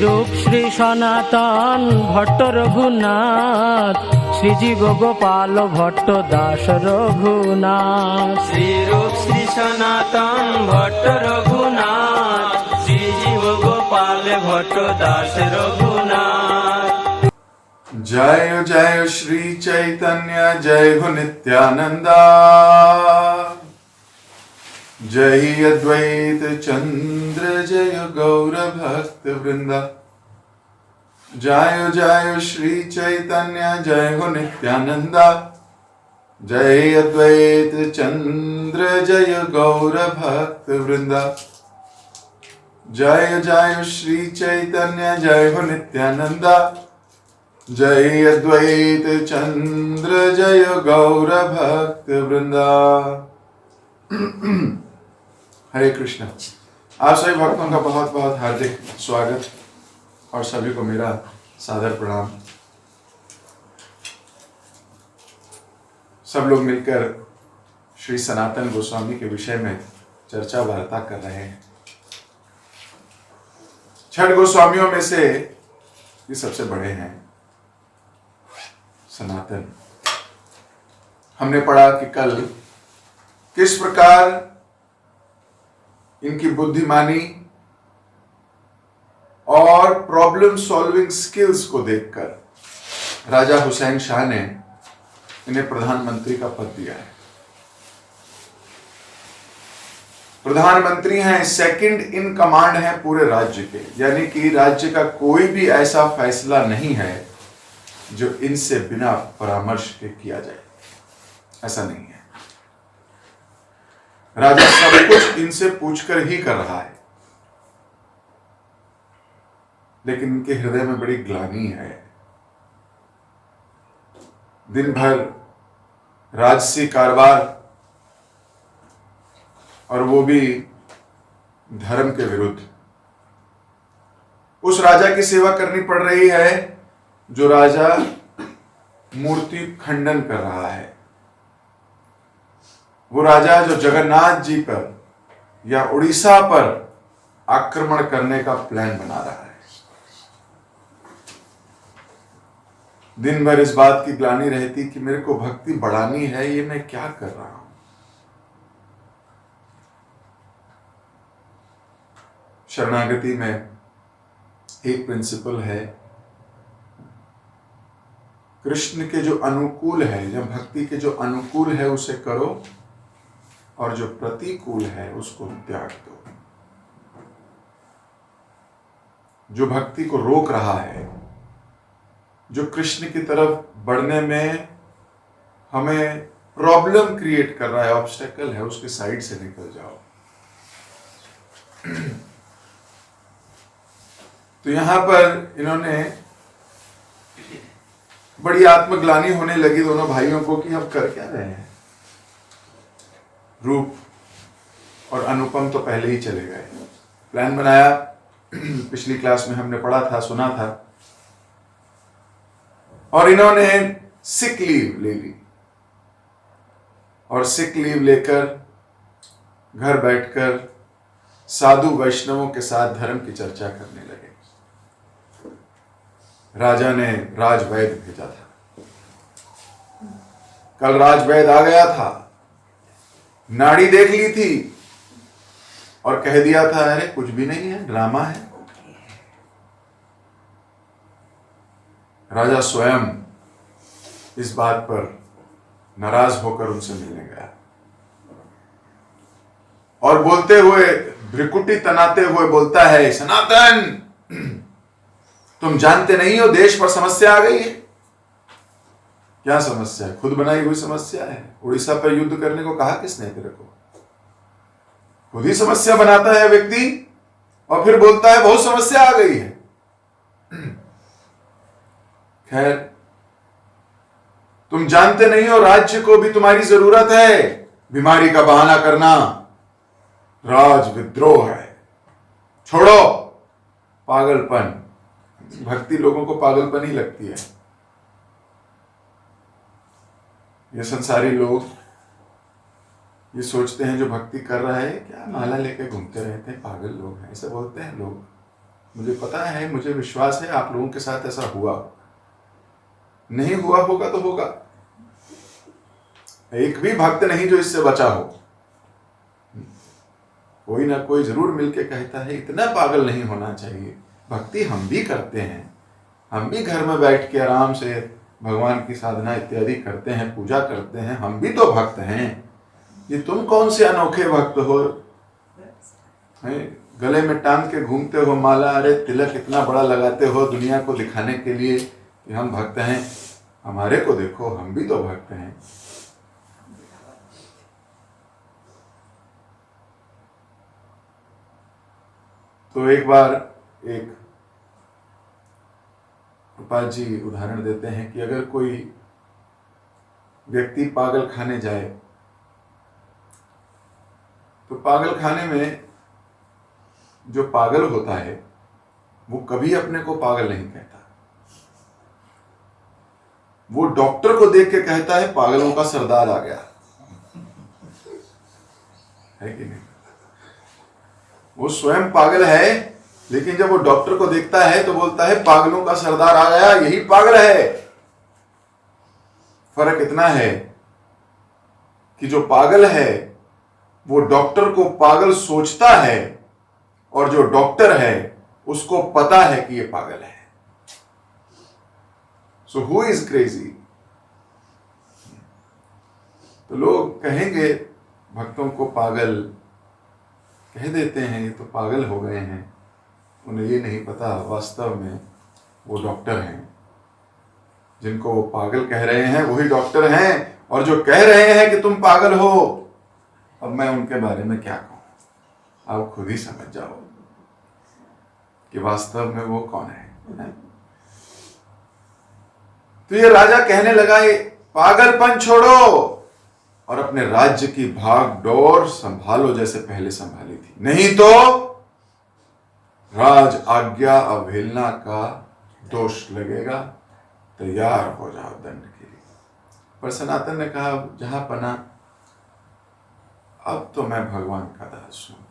रूप श्री सनातन भट्ट रघुनाथ, श्रीजीव गोपाल भट्ट दास रघुनाथ। श्री रूप श्री सनातन भट्ट रघुनाथ, श्रीजीव गोपाल भट्ट दास रघुनाथ। जय जय श्री चैतन्य, जय हो नित्यानंदा, जय अद्वैत चंद्र, जय गौर भक्त वृंदा। जय जय श्री चैतन्य, जय हो नित्यानंदा, जय अद्वैत चंद्र, जय गौर भक्त वृंदा। जय जय श्री चैतन्य, जय हो नित्यानंदा, जय अद्वैत चंद्र, जय गौर भक्त वृंदा। हरे कृष्ण। आप सभी भक्तों का बहुत बहुत हार्दिक स्वागत और सभी को मेरा सादर प्रणाम। सब लोग मिलकर श्री सनातन गोस्वामी के विषय में चर्चा वार्ता कर रहे हैं। 6 गोस्वामियों में से ये सबसे बड़े हैं सनातन। हमने पढ़ा कि कल किस प्रकार इनकी बुद्धिमानी और प्रॉब्लम सॉल्विंग स्किल्स को देखकर राजा हुसैन शाह ने इन्हें प्रधानमंत्री का पद दिया है। प्रधानमंत्री हैं, सेकंड इन कमांड हैं पूरे राज्य के, यानी कि राज्य का कोई भी ऐसा फैसला नहीं है जो इनसे बिना परामर्श के किया जाए, ऐसा नहीं है। राजा सब कुछ इनसे पूछकर ही कर रहा है, लेकिन इनके हृदय में बड़ी ग्लानि है। दिन भर राजसी कारोबार, और वो भी धर्म के विरुद्ध। उस राजा की सेवा करनी पड़ रही है जो राजा मूर्ति खंडन कर रहा है, वो राजा जो जगन्नाथ जी पर या उड़ीसा पर आक्रमण करने का प्लान बना रहा है। दिन भर इस बात की ग्लानि रहती कि मेरे को भक्ति बढ़ानी है, ये मैं क्या कर रहा हूं। शरणागति में एक प्रिंसिपल है, कृष्ण के जो अनुकूल है, जब भक्ति के जो अनुकूल है उसे करो, और जो प्रतिकूल है उसको त्याग दो। जो भक्ति को रोक रहा है, जो कृष्ण की तरफ बढ़ने में हमें प्रॉब्लम क्रिएट कर रहा है, ऑब्स्टेकल है, उसके साइड से निकल जाओ। तो यहां पर इन्होंने बड़ी आत्मग्लानि होने लगी दोनों भाइयों को कि हम कर क्या रहे हैं। रूप और अनुपम तो पहले ही चले गए। प्लान बनाया, पिछली क्लास में हमने पढ़ा था, सुना था, और इन्होंने सिक लीव ले ली, और सिक लीव लेकर घर बैठकर साधु वैष्णवों के साथ धर्म की चर्चा करने लगे। राजा ने राजवैद भेजा था। कल राजवैद आ गया था, नाड़ी देख ली थी और कह दिया था अरे कुछ भी नहीं है, ड्रामा है। राजा स्वयं इस बात पर नाराज होकर उनसे मिलने गया, और बोलते हुए, भ्रिकुटी तनाते हुए बोलता है, सनातन तुम जानते नहीं हो देश पर समस्या आ गई है। क्या समस्या है? खुद बनाई हुई समस्या है। उड़ीसा पर युद्ध करने को कहा किसने तेरे को? खुद ही समस्या बनाता है व्यक्ति और फिर बोलता है बहुत समस्या आ गई है। खैर, तुम जानते नहीं हो राज्य को भी तुम्हारी जरूरत है। बीमारी का बहाना करना राज विद्रोह है, छोड़ो पागलपन। भक्ति लोगों को पागलपन ही लगती है। ये संसारी लोग ये सोचते हैं जो भक्ति कर रहा है क्या माला लेके घूमते रहते हैं, पागल लोग हैं, ऐसे बोलते हैं लोग। मुझे पता है, मुझे विश्वास है आप लोगों के साथ ऐसा हुआ होगा। नहीं हुआ होगा तो होगा, एक भी भक्त नहीं जो इससे बचा हो। कोई ना कोई जरूर मिलके कहता है इतना पागल नहीं होना चाहिए। भक्ति हम भी करते हैं, हम भी घर में बैठ के आराम से भगवान की साधना इत्यादि करते हैं, पूजा करते हैं, हम भी तो भक्त हैं। ये तुम कौन से अनोखे भक्त हो, गले में टांग के घूमते हो माला, अरे तिलक इतना बड़ा लगाते हो दुनिया को दिखाने के लिए कि हम भक्त हैं। हमारे को देखो, हम भी तो भक्त हैं। तो एक बार एक गोपाल जी उदाहरण देते हैं कि अगर कोई व्यक्ति पागल खाने जाए तो पागल खाने में जो पागल होता है वो कभी अपने को पागल नहीं कहता, वो डॉक्टर को देख के कहता है पागलों का सरदार आ गया, है कि नहीं? वो स्वयं पागल है, लेकिन जब वो डॉक्टर को देखता है तो बोलता है पागलों का सरदार आ गया, यही पागल है। फर्क इतना है कि जो पागल है वो डॉक्टर को पागल सोचता है, और जो डॉक्टर है उसको पता है कि ये पागल है। So who is crazy? तो लोग कहेंगे भक्तों को पागल, कह देते हैं ये तो पागल हो गए हैं। उन्हें ये नहीं पता वास्तव में वो डॉक्टर हैं, जिनको वो पागल कह रहे हैं वही डॉक्टर हैं, और जो कह रहे हैं कि तुम पागल हो, अब मैं उनके बारे में क्या कहूं, आप खुद ही समझ जाओ कि वास्तव में वो कौन है। तो ये राजा कहने लगा ये पागलपन छोड़ो और अपने राज्य की भाग दौड़ संभालो जैसे पहले संभाली थी, नहीं तो राज आज्ञा अवहेलना का दोष लगेगा, तैयार हो जाओ दंड के लिए। पर सनातन ने कहा जहां पना, अब तो मैं भगवान का दास हूं,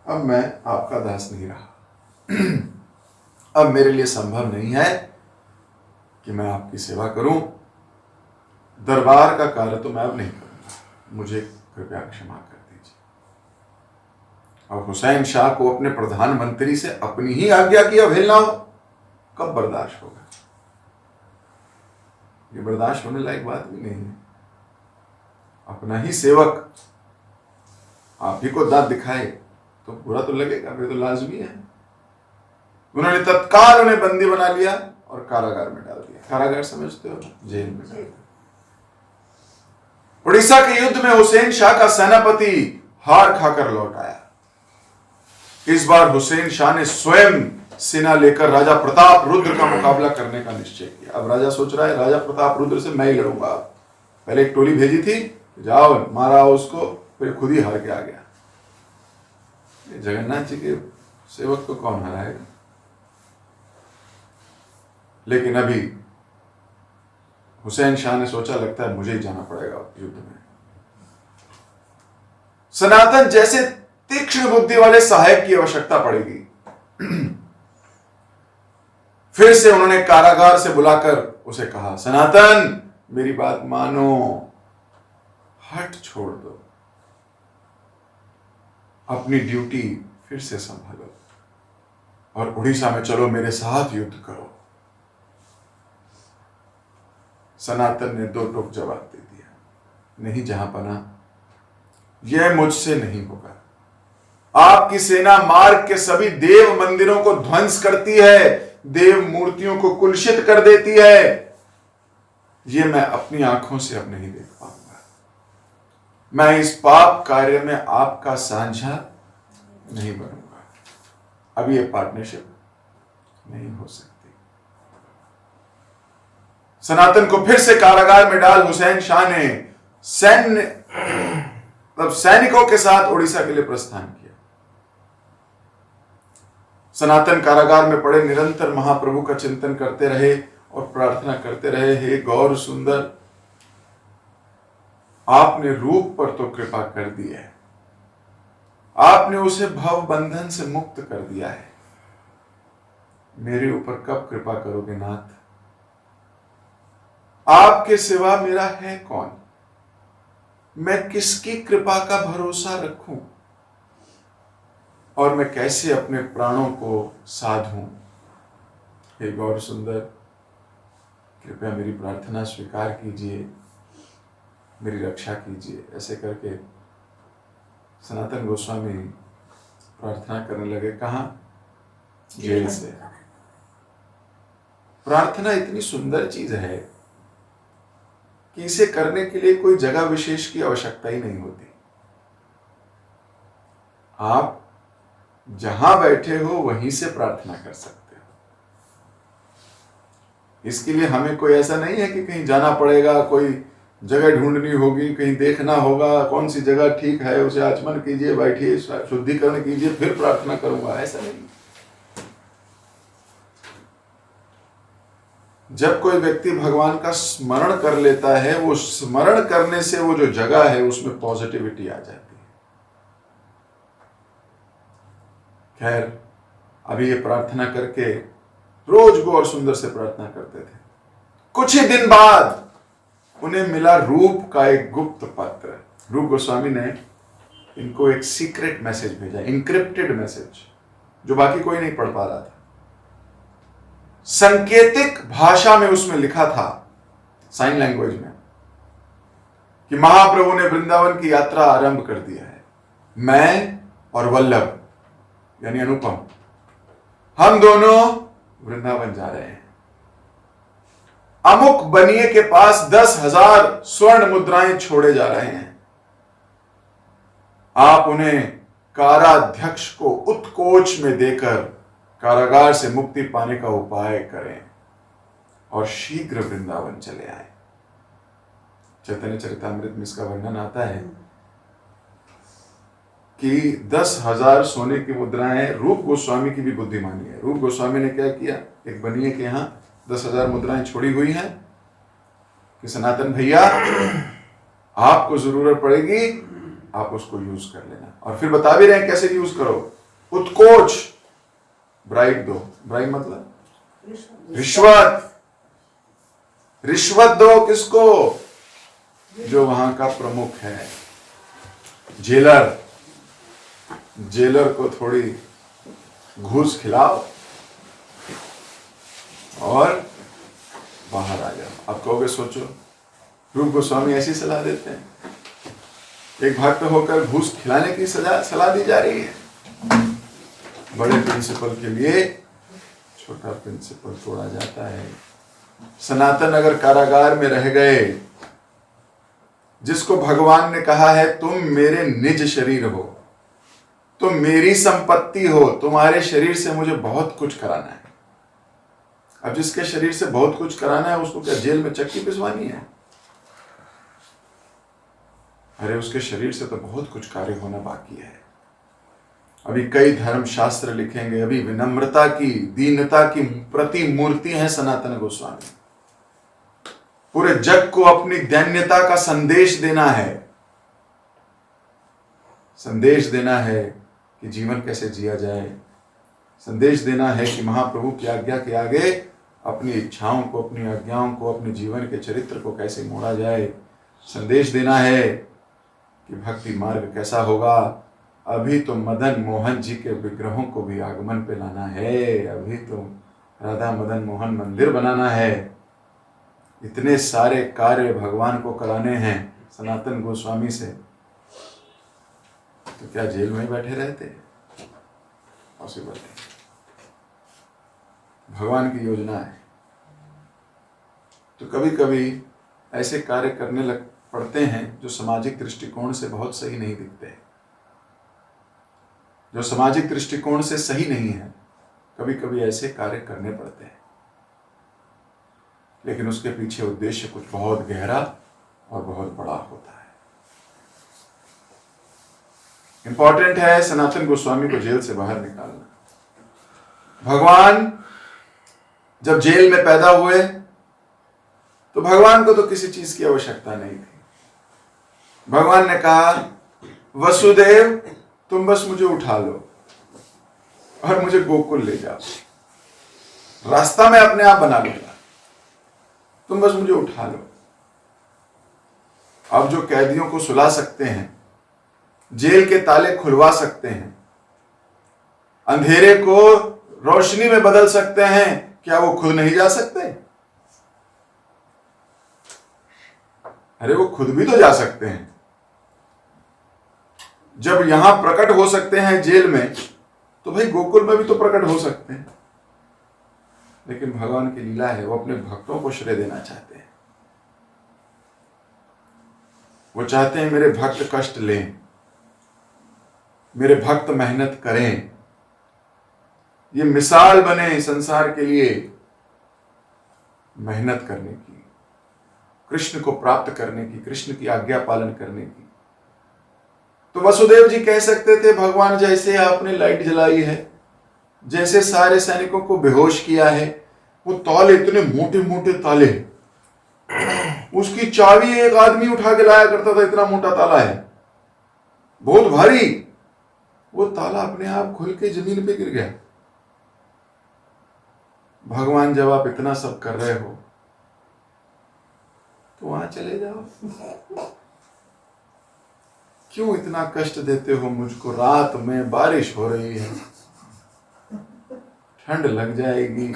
अब मैं आपका दास नहीं रहा। अब मेरे लिए संभव नहीं है कि मैं आपकी सेवा करूं, दरबार का कार्य तो मैं अब नहीं करूंगा, मुझे कृपया क्षमा कर दीजिए। और हुसैन शाह को अपने प्रधानमंत्री से अपनी ही आज्ञा की अवहेलना हो, कब बर्दाश्त होगा? ये बर्दाश्त होने लायक बात भी नहीं है। अपना ही सेवक आप ही को दांत दिखाए तो बुरा तो लगेगा, फिर तो लाजमी है। उन्होंने तत्काल उन्हें बंदी बना लिया और कारागार में डाल दिया। कारागार समझते हो? जेल में डाल दिया। उड़ीसा के युद्ध में हुसैन शाह का सेनापति हार खाकर लौट आया। इस बार हुसैन शाह ने स्वयं सेना लेकर राजा प्रताप रुद्र का मुकाबला करने का निश्चय किया। अब राजा सोच रहा है राजा प्रताप रुद्र से मैं ही लड़ूंगा। पहले एक टोली भेजी थी, जाओ मारा उसको, फिर खुद ही हार के आ गया। जगन्नाथ जी के सेवक को कौन हराएगा? लेकिन अभी हुसैन शाह ने सोचा लगता है मुझे ही जाना पड़ेगा युद्ध में। सनातन जैसे तीक्ष्ण बुद्धि वाले सहायक की आवश्यकता पड़ेगी। फिर से उन्होंने कारागार से बुलाकर उसे कहा, सनातन मेरी बात मानो, हट छोड़ दो, अपनी ड्यूटी फिर से संभालो और उड़ीसा में चलो, मेरे साथ युद्ध करो। सनातन ने दो टोक जवाब दे दिया, नहीं जहां पना, यह मुझसे नहीं होगा। आपकी सेना मार्ग के सभी देव मंदिरों को ध्वंस करती है, देव मूर्तियों को कुलषित कर देती है, यह मैं अपनी आंखों से अब नहीं देख पाऊंगा। मैं इस पाप कार्य में आपका साझा नहीं बनूंगा। अब यह पार्टनरशिप नहीं हो सकती। सनातन को फिर से कारागार में डाल हुसैन शाह ने सैनिकों के साथ उड़ीसा के लिए प्रस्थान किया। सनातन कारागार में पड़े निरंतर महाप्रभु का चिंतन करते रहे और प्रार्थना करते रहे, हे गौर सुंदर, आपने रूप पर तो कृपा कर दी है, आपने उसे भव बंधन से मुक्त कर दिया है। मेरे ऊपर कब कृपा करोगे नाथ? आपके सिवा मेरा है कौन? मैं किसकी कृपा का भरोसा रखूं और मैं कैसे अपने प्राणों को साधूं? हे गौर सुंदर, कृपया मेरी प्रार्थना स्वीकार कीजिए, मेरी रक्षा कीजिए। ऐसे करके सनातन गोस्वामी प्रार्थना करने लगे। कहां? जेल से। प्रार्थना इतनी सुंदर चीज है कि इसे करने के लिए कोई जगह विशेष की आवश्यकता ही नहीं होती। आप जहां बैठे हो वहीं से प्रार्थना कर सकते हो। इसके लिए हमें कोई ऐसा नहीं है कि कहीं जाना पड़ेगा, कोई जगह ढूंढनी होगी, कहीं देखना होगा कौन सी जगह ठीक है, उसे आचमन कीजिए, बैठिए, शुद्धिकरण कीजिए, फिर प्रार्थना करूंगा, ऐसा नहीं। जब कोई व्यक्ति भगवान का स्मरण कर लेता है, वो स्मरण करने से वो जो जगह है उसमें पॉजिटिविटी आ जाती है। खैर, अभी ये प्रार्थना करके रोज गौर सुंदर से प्रार्थना करते थे। कुछ ही दिन बाद उन्हें मिला रूप का एक गुप्त पत्र। रूप गोस्वामी ने इनको एक सीक्रेट मैसेज भेजा, इंक्रिप्टेड मैसेज, जो बाकी कोई नहीं पढ़ पा रहा था। सांकेतिक भाषा में उसमें लिखा था, साइन लैंग्वेज में, कि महाप्रभु ने वृंदावन की यात्रा आरंभ कर दिया है। मैं और वल्लभ यानी अनुपम, हम दोनों वृंदावन जा रहे हैं। अमुक बनिए के पास 10,000 स्वर्ण मुद्राएं छोड़े जा रहे हैं। आप उन्हें काराध्यक्ष को उत्कोच में देकर कारागार से मुक्ति पाने का उपाय करें और शीघ्र वृंदावन चले आए। चैतन्य चरितामृत में इसका वर्णन आता है कि 10,000 सोने की मुद्राएं, रूप गोस्वामी की भी बुद्धिमानी है। रूप गोस्वामी ने क्या किया, एक बनिए के यहां 10,000 मुद्राएं छोड़ी हुई हैं कि सनातन भैया आपको जरूरत पड़ेगी, आप उसको यूज कर लेना। और फिर बता भी रहे हैं कैसे यूज करो। उत्कोच, ब्राइब दो। ब्राइब मतलब रिश्वत। रिश्वत दो किसको? जो वहां का प्रमुख है, जेलर। जेलर को थोड़ी घूस खिलाओ और बाहर आ जाओ। आप कहोगे, सोचो, रूप गोस्वामी ऐसी सलाह देते हैं। एक भक्त होकर घूस खिलाने की सलाह दी जा रही है। बड़े प्रिंसिपल के लिए छोटा प्रिंसिपल तोड़ा जाता है। सनातन अगर कारागार में रह गए, जिसको भगवान ने कहा है तुम मेरे निज शरीर हो, तुम मेरी संपत्ति हो, तुम्हारे शरीर से मुझे बहुत कुछ कराना है। अब जिसके शरीर से बहुत कुछ कराना है उसको क्या जेल में चक्की पिसवानी है? अरे उसके शरीर से तो बहुत कुछ कार्य होना बाकी है। अभी कई धर्म शास्त्र लिखेंगे। अभी विनम्रता की, दीनता की प्रतिमूर्ति है सनातन गोस्वामी। पूरे जग को अपनी दैन्यता का संदेश देना है। संदेश देना है कि जीवन कैसे जिया जाए। संदेश देना है कि महाप्रभु की आज्ञा के आगे अपनी इच्छाओं को, अपनी आज्ञाओं को, अपने जीवन के चरित्र को कैसे मोड़ा जाए। संदेश देना है कि भक्ति मार्ग कैसा होगा। अभी तो मदन मोहन जी के विग्रहों को भी आगमन पे लाना है। अभी तो राधा मदन मोहन मंदिर बनाना है। इतने सारे कार्य भगवान को कराने हैं सनातन गोस्वामी से, तो क्या जेल में ही बैठे रहते? पॉसिबल नहीं। भगवान की योजना है। तो कभी कभी ऐसे कार्य करने लग पड़ते हैं जो सामाजिक दृष्टिकोण से बहुत सही नहीं दिखते, जो सामाजिक दृष्टिकोण से सही नहीं है। कभी कभी ऐसे कार्य करने पड़ते हैं, लेकिन उसके पीछे उद्देश्य कुछ बहुत गहरा और बहुत बड़ा होता है। इंपॉर्टेंट है सनातन गोस्वामी को जेल से बाहर निकालना। भगवान जब जेल में पैदा हुए तो भगवान को तो किसी चीज की आवश्यकता नहीं थी। भगवान ने कहा, वसुदेव तुम बस मुझे उठा लो और मुझे गोकुल ले जाओ, रास्ता मैं अपने आप बना लूंगा, तुम बस मुझे उठा लो। अब जो कैदियों को सुला सकते हैं, जेल के ताले खुलवा सकते हैं, अंधेरे को रोशनी में बदल सकते हैं, क्या वो खुद नहीं जा सकते? अरे वो खुद भी तो जा सकते हैं। जब यहां प्रकट हो सकते हैं जेल में, तो भाई गोकुल में भी तो प्रकट हो सकते हैं। लेकिन भगवान की लीला है, वो अपने भक्तों को श्रेय देना चाहते हैं। वो चाहते हैं मेरे भक्त कष्ट लें, मेरे भक्त मेहनत करें, ये मिसाल बने संसार के लिए मेहनत करने की, कृष्ण को प्राप्त करने की, कृष्ण की आज्ञा पालन करने की। तो वसुदेव जी कह सकते थे, भगवान जैसे आपने लाइट जलाई है, जैसे सारे सैनिकों को बेहोश किया है, वो ताले इतने मोटे मोटे ताले, उसकी चाबी एक आदमी उठा के लाया करता था, इतना मोटा ताला है, बहुत भारी। वो ताला अपने आप खुल के जमीन पे गिर गया। भगवान जब आप इतना सब कर रहे हो तो वहां चले जाओ, क्यों इतना कष्ट देते हो मुझको? रात में बारिश हो रही है, ठंड लग जाएगी,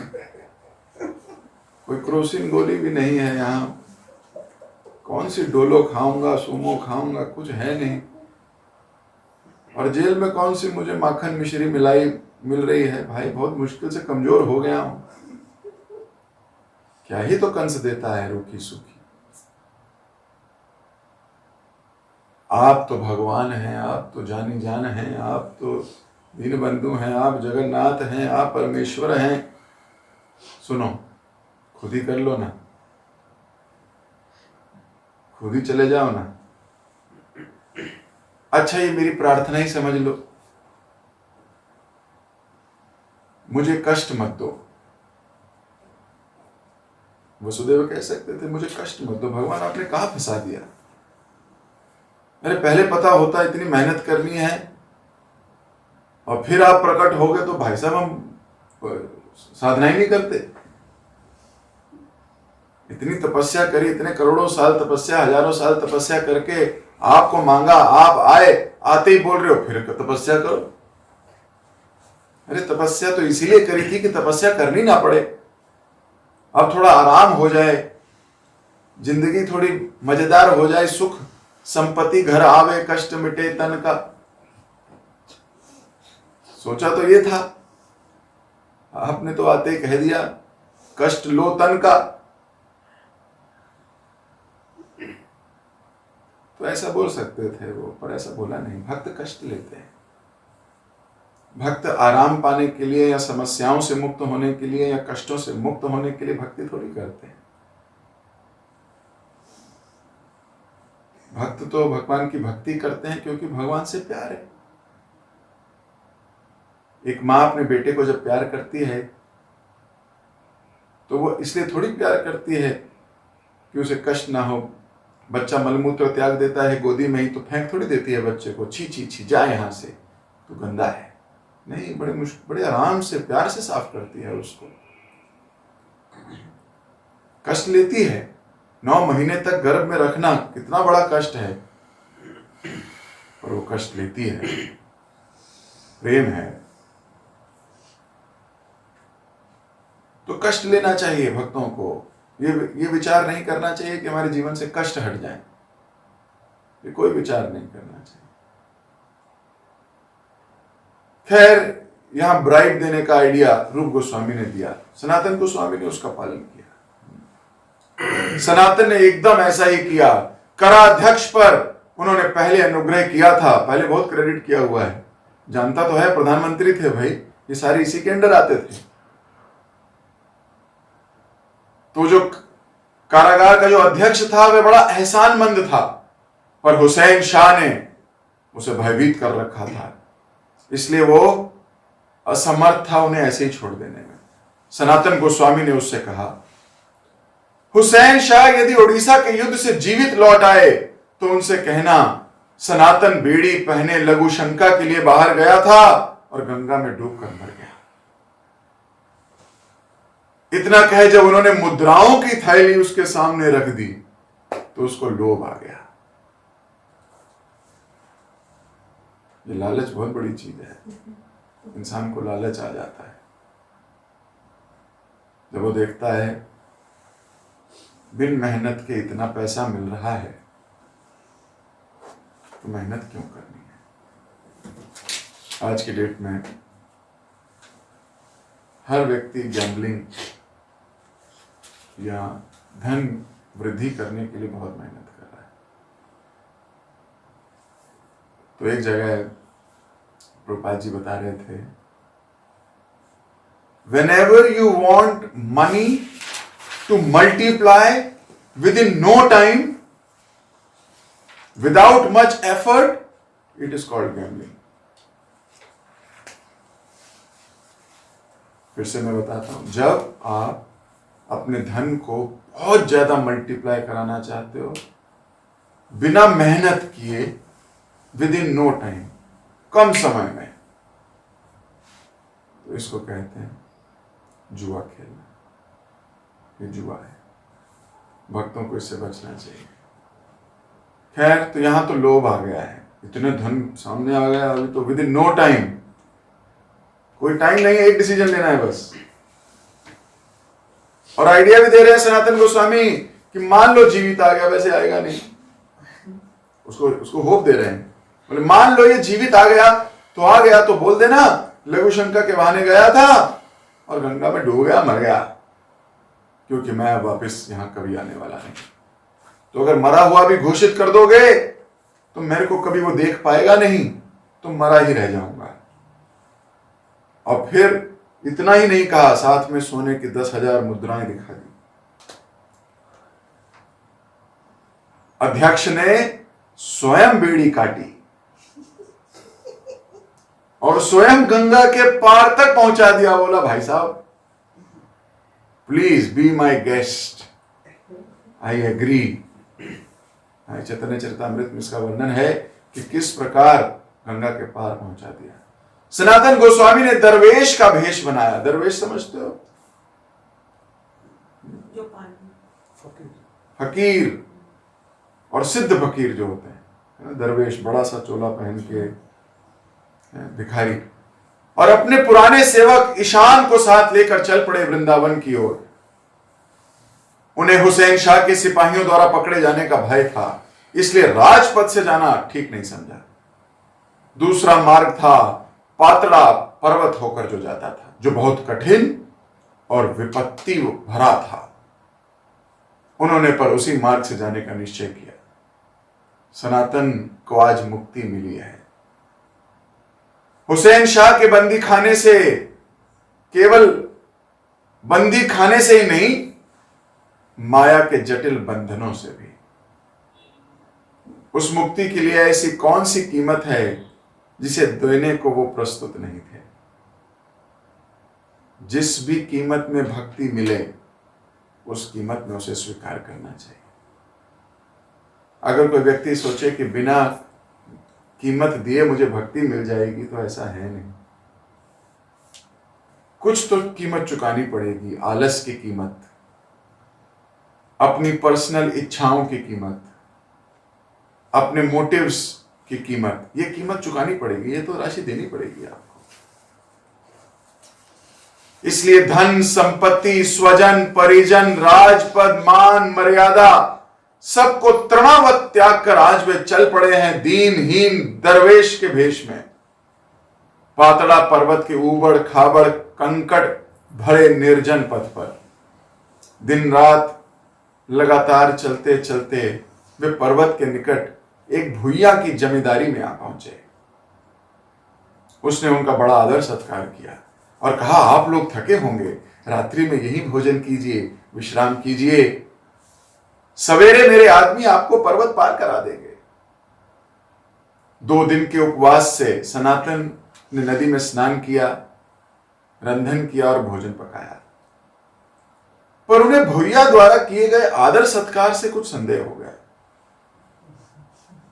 कोई क्रोसिन गोली भी नहीं है यहाँ, कौन सी डोलो खाऊंगा, सूमो खाऊंगा, कुछ है नहीं। और जेल में कौन सी मुझे माखन मिश्री मिल रही है? भाई बहुत मुश्किल से कमजोर हो गया हूं, क्या ही तो कंस देता है रूखी सूखी। आप तो भगवान हैं, आप तो जानी जान हैं, आप तो दीनबंधु हैं, आप जगन्नाथ हैं, आप परमेश्वर हैं। सुनो, खुद ही कर लो ना, खुद ही चले जाओ ना। अच्छा, ये मेरी प्रार्थना ही समझ लो, मुझे कष्ट मत दो। वसुदेव कह सकते थे, मुझे कष्ट मत दो। भगवान आपने कहाँ फंसा दिया? अरे पहले पता होता इतनी मेहनत करनी है और फिर आप प्रकट हो गए तो भाई साहब हम साधना ही नहीं करते। इतनी तपस्या करी, इतने करोड़ों साल तपस्या, हजारों साल तपस्या करके आपको मांगा, आप आए, आते ही बोल रहे हो फिर तपस्या करो। अरे तपस्या तो इसीलिए करी थी कि तपस्या करनी ना पड़े, अब थोड़ा आराम हो जाए, जिंदगी थोड़ी मजेदार हो जाए, सुख संपत्ति घर आवे, कष्ट मिटे तन का। सोचा तो ये था, आपने तो आते ही कह दिया कष्ट लो तन का। तो ऐसा बोल सकते थे वो, पर ऐसा बोला नहीं। भक्त कष्ट लेते हैं, भक्त आराम पाने के लिए या समस्याओं से मुक्त होने के लिए या कष्टों से मुक्त होने के लिए भक्ति थोड़ी करते हैं। भक्त तो भगवान की भक्ति करते हैं क्योंकि भगवान से प्यार है। एक माँ अपने बेटे को जब प्यार करती है तो वो इसलिए थोड़ी प्यार करती है कि उसे कष्ट ना हो। बच्चा मलमूत्र त्याग देता है गोदी में ही तो फेंक थोड़ी देती है बच्चे को, छी छी छी जा यहां से, तो गंदा है। नहीं, बड़े आराम से प्यार से साफ करती है उसको। कष्ट लेती है, 9 महीने तक गर्भ में रखना कितना बड़ा कष्ट है, पर वो कष्ट लेती है, प्रेम है। तो कष्ट लेना चाहिए भक्तों को। ये विचार नहीं करना चाहिए कि हमारे जीवन से कष्ट हट जाए, ये कोई विचार नहीं करना चाहिए। खैर, यहां ब्राइब देने का आइडिया रूप गोस्वामी ने दिया, सनातन गोस्वामी ने उसका पालन किया। सनातन ने एकदम ऐसा ही किया। कराध्यक्ष पर उन्होंने पहले अनुग्रह किया था, पहले बहुत क्रेडिट किया हुआ है, जानता तो है प्रधानमंत्री थे भाई, ये सारे इसी के अंडर आते थे। तो जो कारागार का जो अध्यक्ष था वह बड़ा एहसानमंद था, पर हुसैन शाह ने उसे भयभीत कर रखा था, इसलिए वो असमर्थ था उन्हें ऐसे ही छोड़ देने में। सनातन गोस्वामी ने उससे कहा, हुसैन शाह यदि उड़ीसा के युद्ध से जीवित लौट आए तो उनसे कहना सनातन बेड़ी पहने लघु शंका के लिए बाहर गया था और गंगा में डूबकर मर गया। इतना कहे जब उन्होंने मुद्राओं की थैली उसके सामने रख दी तो उसको लोभ आ गया। ये लालच बहुत बड़ी चीज है, इंसान को लालच आ जाता है जब वो देखता है बिन मेहनत के इतना पैसा मिल रहा है तो मेहनत क्यों करनी है। आज की डेट में हर व्यक्ति गैम्बलिंग या धन वृद्धि करने के लिए बहुत मेहनत कर रहा है। तो एक जगह प्रभुपाद जी बता रहे थे, whenever you want money to multiply within no time, without much effort, it is called gambling. फिर से मैं बताता हूं, जब आप अपने धन को बहुत ज्यादा मल्टीप्लाई कराना चाहते हो बिना मेहनत किए, विद इन नो टाइम, कम समय में, तो इसको कहते हैं जुआ खेलना। ये जुआ है, भक्तों को इससे बचना चाहिए। खैर, तो यहां तो लोभ आ गया है, इतने धन सामने आ गया अभी तो, विद इन नो टाइम, कोई टाइम नहीं है, एक डिसीजन लेना है बस। और आइडिया भी दे रहे हैं सनातन गोस्वामी कि मान लो जीवित आ गया, वैसे आएगा नहीं, उसको होप दे रहे हैं। बोले मान लो ये जीवित आ गया तो बोल देना लघु शंका के बहाने गया था और गंगा में डूब गया, मर गया, क्योंकि मैं अब वापस यहां कभी आने वाला नहीं। तो अगर मरा हुआ भी घोषित कर दोगे तो मेरे को कभी वो देख पाएगा नहीं, तो मरा ही रह जाऊंगा। और फिर इतना ही नहीं कहा, साथ में सोने की 10,000 मुद्राएं दिखा दी। अध्यक्ष ने स्वयं बेड़ी काटी और स्वयं गंगा के पार तक पहुंचा दिया। बोला भाई साहब please be my guest, I agree. Chaitanya Charitamrita में इसका वर्णन है कि किस प्रकार गंगा के पार पहुंचा दिया। सनातन गोस्वामी ने दरवेश का भेष बनाया। दरवेश समझते हो? जो पानी फकीर और सिद्ध फकीर जो होते हैं, दरवेश बड़ा सा चोला पहन के, भिखारी, और अपने पुराने सेवक ईशान को साथ लेकर चल पड़े वृंदावन की ओर। उन्हें हुसैन शाह के सिपाहियों द्वारा पकड़े जाने का भय था, इसलिए राजपथ से जाना ठीक नहीं समझा। दूसरा मार्ग था पातड़ा पर्वत होकर जो जाता था, जो बहुत कठिन और विपत्ति भरा था। उन्होंने पर उसी मार्ग से जाने का निश्चय किया। सनातन को आज मुक्ति मिली है। हुसैन शाह के बंदी खाने से, केवल बंदी खाने से ही नहीं, माया के जटिल बंधनों से भी। उस मुक्ति के लिए ऐसी कौन सी कीमत है जिसे देने को वो प्रस्तुत नहीं थे। जिस भी कीमत में भक्ति मिले उस कीमत में उसे स्वीकार करना चाहिए। अगर कोई व्यक्ति सोचे कि बिना कीमत दिए मुझे भक्ति मिल जाएगी, तो ऐसा है नहीं। कुछ तो कीमत चुकानी पड़ेगी। आलस की कीमत, अपनी पर्सनल इच्छाओं की कीमत, अपने मोटिव्स की कीमत, ये कीमत चुकानी पड़ेगी, ये तो राशि देनी पड़ेगी आपको। इसलिए धन संपत्ति, स्वजन परिजन, राजपद, मान मर्यादा, सबको तृणावत त्याग कर आज वे चल पड़े हैं दीनहीन दरवेश के भेष में। पातड़ा पर्वत के ऊबड़ खाबड़ कंकड़ भरे निर्जन पथ पर दिन रात लगातार चलते चलते वे पर्वत के निकट एक भुइया की जमींदारी में आ पहुंचे। उसने उनका बड़ा आदर सत्कार किया और कहा, आप लोग थके होंगे, रात्रि में यही भोजन कीजिए, विश्राम कीजिए, सवेरे मेरे आदमी आपको पर्वत पार करा देंगे। 2 दिन के उपवास से सनातन ने नदी में स्नान किया, रंधन किया और भोजन पकाया। पर उन्हें भुइया द्वारा किए गए आदर सत्कार से कुछ संदेह हो गया।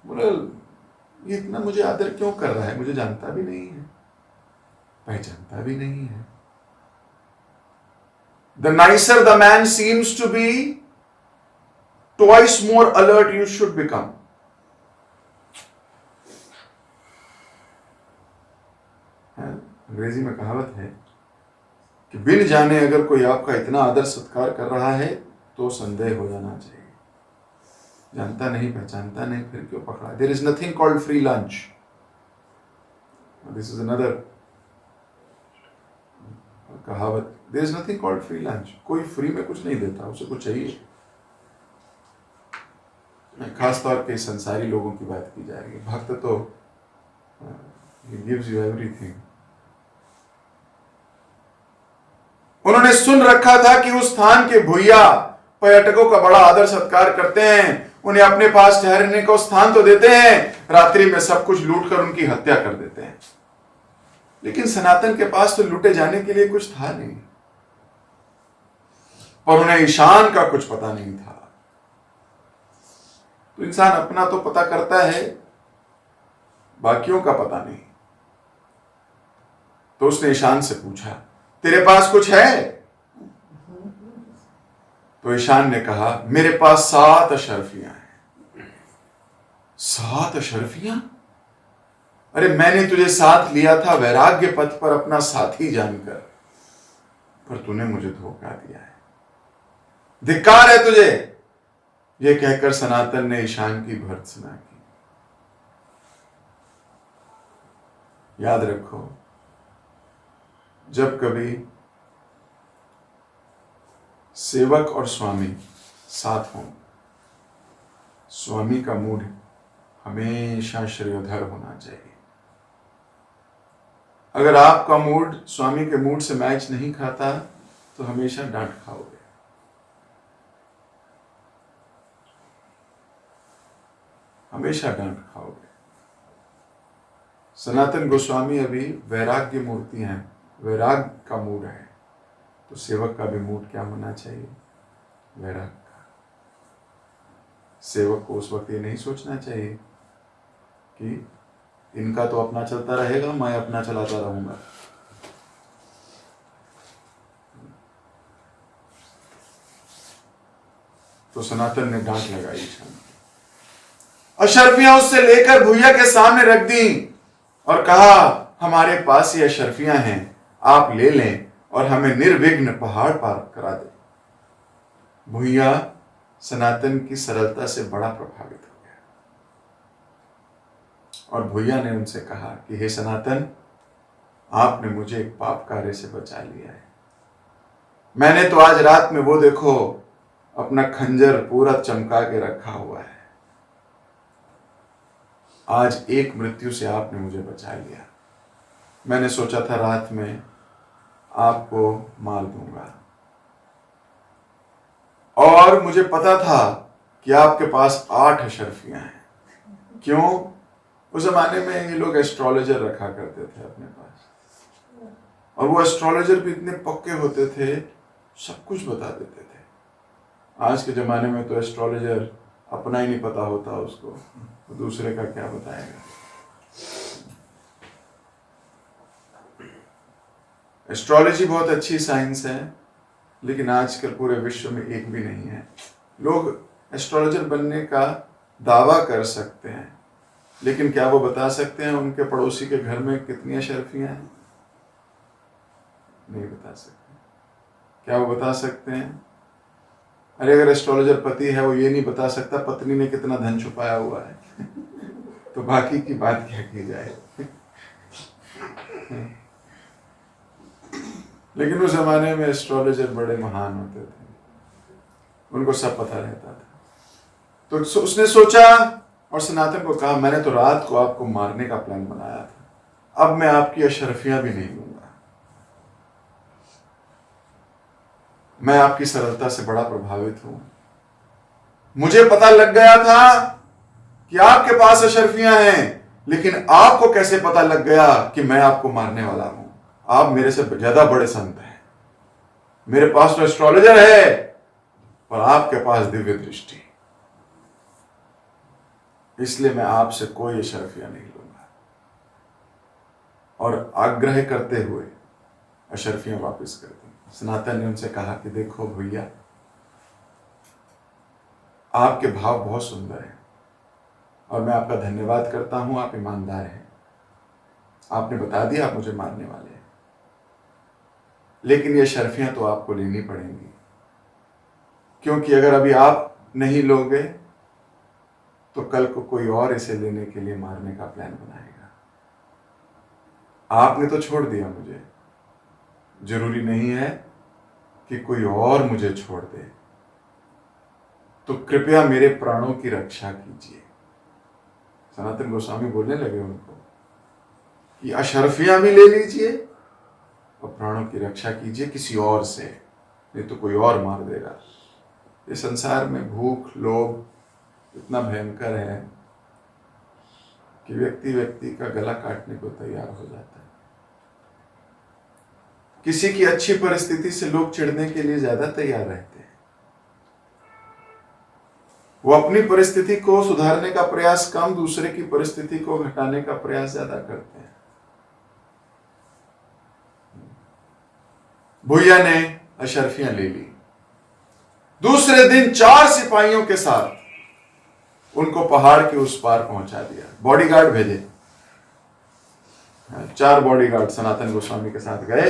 बोले ये इतना मुझे आदर क्यों कर रहा है, मुझे जानता भी नहीं है, पहचानता भी नहीं है। The nicer the man seems to be, twice more alert you should become. अंग्रेजी में कहावत है कि बिन जाने अगर कोई आपका इतना आदर सत्कार कर रहा है तो संदेह हो जाना चाहिए। जानता नहीं, पहचानता नहीं, फिर क्यों पकड़ा। There is nothing called free lunch. This is another कहावत, there is nothing called free lunch. कोई फ्री में कुछ नहीं देता, उसे कुछ चाहिए। खासतौर पे संसारी लोगों की बात की जाएगी। भक्त तो he gives you everything। उन्होंने सुन रखा था कि उस स्थान के भूया पर्यटकों का बड़ा आदर सत्कार करते हैं, उन्हें अपने पास ठहरने को स्थान तो देते हैं, रात्रि में सब कुछ लूट कर उनकी हत्या कर देते हैं। लेकिन सनातन के पास तो लूटे जाने के लिए कुछ था नहीं, और उन्हें ईशान का कुछ पता नहीं था। तो इंसान अपना तो पता करता है, बाकियों का पता नहीं। तो उसने ईशान से पूछा, तेरे पास कुछ है? तो ईशान ने कहा, मेरे पास 7 अशर्फियां हैं। 7 अशर्फियां? अरे मैंने तुझे साथ लिया था वैराग्य पथ पर अपना साथी जानकर, पर तूने मुझे धोखा दिया है, धिक्कार है तुझे। यह कहकर सनातन ने ईशान की भर्त्सना की। याद रखो, जब कभी सेवक और स्वामी साथ हों, स्वामी का मूड हमेशा श्रेयोधर होना चाहिए। अगर आपका मूड स्वामी के मूड से मैच नहीं खाता तो हमेशा डांट खाओगे। हमेशा डांट खाओगे। सनातन गोस्वामी अभी वैराग्य मूर्ति हैं, वैराग का मूड है, तो सेवक का भी मूड क्या होना चाहिए? वैराग का। सेवक को उस वक्त ये नहीं सोचना चाहिए कि इनका तो अपना चलता रहेगा, मैं अपना चलाता रहूंगा। तो सनातन ने डांट लगाई ईशान। अशर्फियां उससे लेकर भूया के सामने रख दी और कहा, हमारे पास ये अशर्फियां हैं, आप ले लें और हमें निर्विघ्न पहाड़ पार करा दे। भूया सनातन की सरलता से बड़ा प्रभावित हो गया और भूया ने उनसे कहा कि हे सनातन, आपने मुझे एक पाप कार्य से बचा लिया है। मैंने तो आज रात में वो देखो अपना खंजर पूरा चमका के रखा हुआ है। आज एक मृत्यु से आपने मुझे बचा लिया। मैंने सोचा था रात में आपको मार दूंगा, और मुझे पता था कि आपके पास 8 अशर्फियां हैं। क्यों? उस जमाने में ये लोग एस्ट्रोलॉजर रखा करते थे अपने पास, और वो एस्ट्रोलॉजर भी इतने पक्के होते थे, सब कुछ बता देते थे। आज के जमाने में तो एस्ट्रोलॉजर अपना ही नहीं पता होता उसको, तो दूसरे का क्या बताएगा। एस्ट्रोलॉजी बहुत अच्छी साइंस है, लेकिन आजकल पूरे विश्व में एक भी नहीं है। लोग एस्ट्रोलॉजर बनने का दावा कर सकते हैं, लेकिन क्या वो बता सकते हैं उनके पड़ोसी के घर में कितनी अशर्फियां हैं? नहीं बता सकते। क्या वो बता सकते हैं? अरे अगर एस्ट्रोलॉजर पति है, वो ये नहीं बता सकता पत्नी ने कितना धन छुपाया हुआ है तो बाकी की बात क्या की जाए। लेकिन उस जमाने में एस्ट्रोलॉजर बड़े महान होते थे, उनको सब पता रहता था। तो उसने सोचा और सनातन को कहा, मैंने तो रात को आपको मारने का प्लान बनाया था, अब मैं आपकी अशर्फियां भी नहीं लूंगा। मैं आपकी सरलता से बड़ा प्रभावित हूं। मुझे पता लग गया था कि आपके पास अशर्फियां हैं, लेकिन आपको कैसे पता लग गया कि मैं आपको मारने वाला हूं? आप मेरे से ज्यादा बड़े संत हैं। मेरे पास तो एस्ट्रोलॉजर है, पर आपके पास दिव्य दृष्टि। इसलिए मैं आपसे कोई अशर्फियां नहीं लूंगा। और आग्रह करते हुए अशर्फियां वापस कर दी। सनातन ने उनसे कहा कि देखो भैया, आपके भाव बहुत सुंदर हैं और मैं आपका धन्यवाद करता हूं, आप ईमानदार हैं। आपने बता दिया आप मुझे मारने वाले हैं, लेकिन ये अशर्फियां तो आपको लेनी पड़ेंगी, क्योंकि अगर अभी आप नहीं लोगे तो कल को कोई और इसे लेने के लिए मारने का प्लान बनाएगा। आपने तो छोड़ दिया मुझे, जरूरी नहीं है कि कोई और मुझे छोड़ दे, तो कृपया मेरे प्राणों की रक्षा कीजिए। सनातन गोस्वामी बोलने लगे उनको कि अशर्फियां भी ले लीजिए और प्राणों की रक्षा कीजिए किसी और से, नहीं तो कोई और मार देगा। ये संसार में भूख लोभ इतना भयंकर है कि व्यक्ति व्यक्ति का गला काटने को तैयार हो जाता है। किसी की अच्छी परिस्थिति से लोग चिढ़ने के लिए ज्यादा तैयार रहते हैं। वो अपनी परिस्थिति को सुधारने का प्रयास कम, दूसरे की परिस्थिति को घटाने का प्रयास ज्यादा करते हैं। भुइया ने अशर्फियां ले ली। दूसरे दिन 4 सिपाहियों के साथ उनको पहाड़ के उस पार पहुंचा दिया। बॉडीगार्ड भेजे, 4 बॉडीगार्ड सनातन गोस्वामी के साथ गए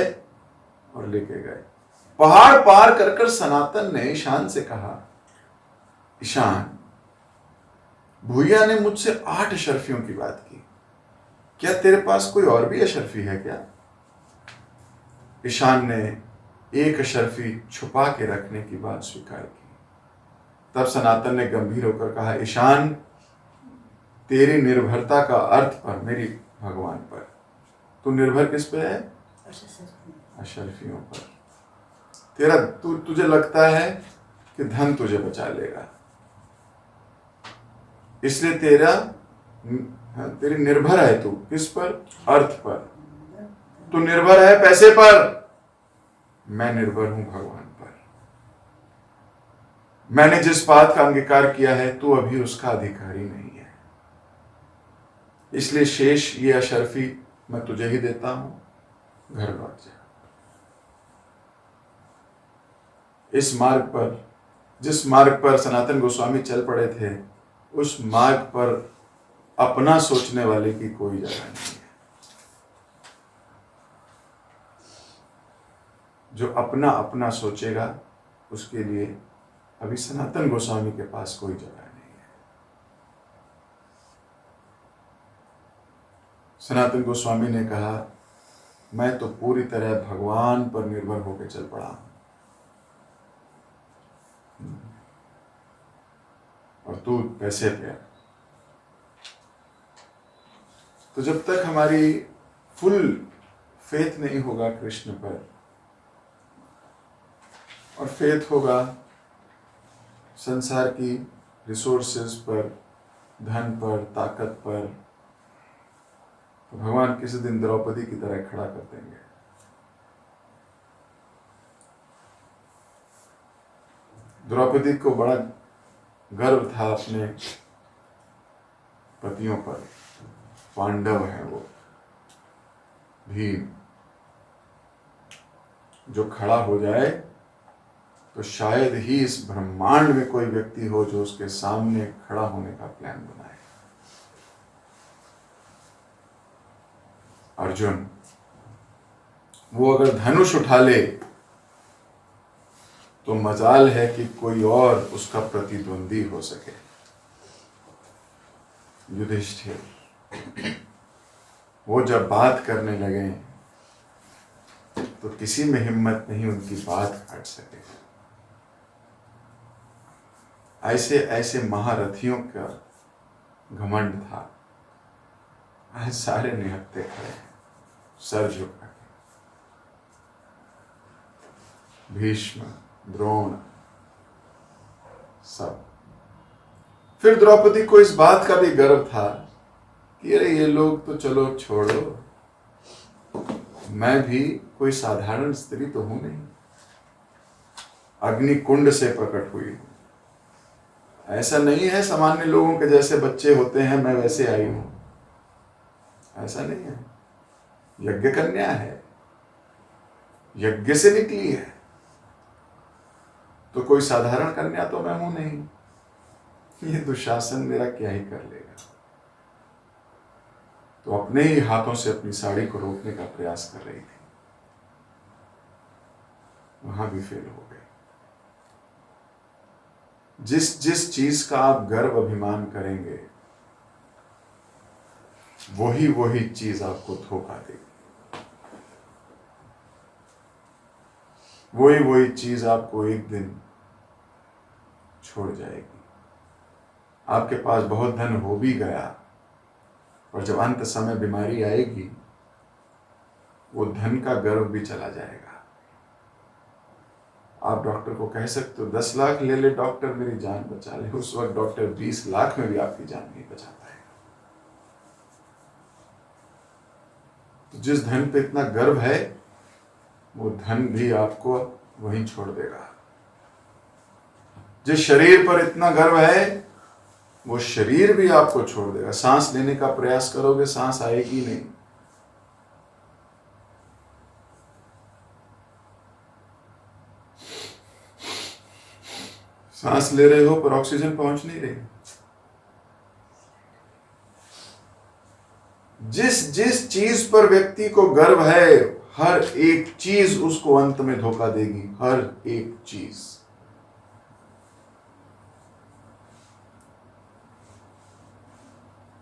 और लेके गए। पहाड़ पार कर कर सनातन ने ईशान से कहा, ईशान, भुइया ने मुझसे 8 अशर्फियों की बात की, क्या तेरे पास कोई और भी अशर्फी है क्या? ईशान ने एक अशर्फी छुपा के रखने की बात स्वीकार की। तब सनातन ने गंभीर होकर कहा, ईशान, तेरी निर्भरता का अर्थ पर, मेरी भगवान पर, तू निर्भर किस पे है? अशर्फियों पर। तुझे लगता है कि धन तुझे बचा लेगा, इसलिए तेरी निर्भर है तू किस पर? अर्थ पर। तू निर्भर है पैसे पर, मैं निर्भर हूं भगवान पर। मैंने जिस बात का अंगीकार किया है तू अभी उसका अधिकारी नहीं है, इसलिए शेष ये अशर्फी मैं तुझे ही देता हूं, घर लौट जा। इस मार्ग पर, जिस मार्ग पर सनातन गोस्वामी चल पड़े थे, उस मार्ग पर अपना सोचने वाले की कोई जगह नहीं है। जो अपना अपना सोचेगा उसके लिए अभी सनातन गोस्वामी के पास कोई जगह नहीं है। सनातन गोस्वामी ने कहा, मैं तो पूरी तरह भगवान पर निर्भर होकर चल पड़ा हूं, और तू पैसे पे। तो जब तक हमारी फुल फेथ नहीं होगा कृष्ण पर, और फेथ होगा संसार की रिसोर्सेज पर, धन पर, ताकत पर, तो भगवान किसी दिन द्रौपदी की तरह खड़ा कर देंगे। द्रौपदी को बड़ा गर्व था अपने पतियों पर। पांडव है वो, भीम, जो खड़ा हो जाए तो शायद ही इस ब्रह्मांड में कोई व्यक्ति हो जो उसके सामने खड़ा होने का प्लान बनाए। अर्जुन, वो अगर धनुष उठा ले तो मजाल है कि कोई और उसका प्रतिद्वंदी हो सके। युधिष्ठिर, वो जब बात करने लगे तो किसी में हिम्मत नहीं उनकी बात काट सके। ऐसे ऐसे महारथियों का घमंड था, आज सारे निहत्थे खड़े हैं सर झुका के। भीष्म, द्रोण, सब। फिर द्रौपदी को इस बात का भी गर्व था कि अरे ये लोग तो चलो छोड़ो, मैं भी कोई साधारण स्त्री तो हूं नहीं, अग्नि कुंड से प्रकट हुई हूं। ऐसा नहीं है सामान्य लोगों के जैसे बच्चे होते हैं मैं वैसे आई हूं, ऐसा नहीं है। यज्ञ कन्या है, यज्ञ से निकली है, तो कोई साधारण कन्या तो मैं हूं नहीं। ये दुशासन मेरा क्या ही कर लेगा। तो अपने ही हाथों से अपनी साड़ी को रोकने का प्रयास कर रही थी, वहां भी फेल हो गई। जिस जिस चीज का आप गर्व अभिमान करेंगे, वही वही चीज आपको धोखा देगी, वही वही चीज आपको एक दिन छोड़ जाएगी। आपके पास बहुत धन हो भी गया, और जब अंत समय बीमारी आएगी, वो धन का गर्व भी चला जाएगा। आप डॉक्टर को कह सकते हो 10 लाख ले ले डॉक्टर, मेरी जान बचा ले, उस वक्त डॉक्टर 20 लाख में भी आपकी जान नहीं बचा पाएगा। तो जिस धन पे इतना गर्व है, वो धन भी आपको वहीं छोड़ देगा। जिस शरीर पर इतना गर्व है, वो शरीर भी आपको छोड़ देगा। सांस लेने का प्रयास करोगे, सांस आएगी नहीं। सांस ले रहे हो पर ऑक्सीजन पहुंच नहीं रही। जिस जिस चीज पर व्यक्ति को गर्व है, हर एक चीज उसको अंत में धोखा देगी, हर एक चीज।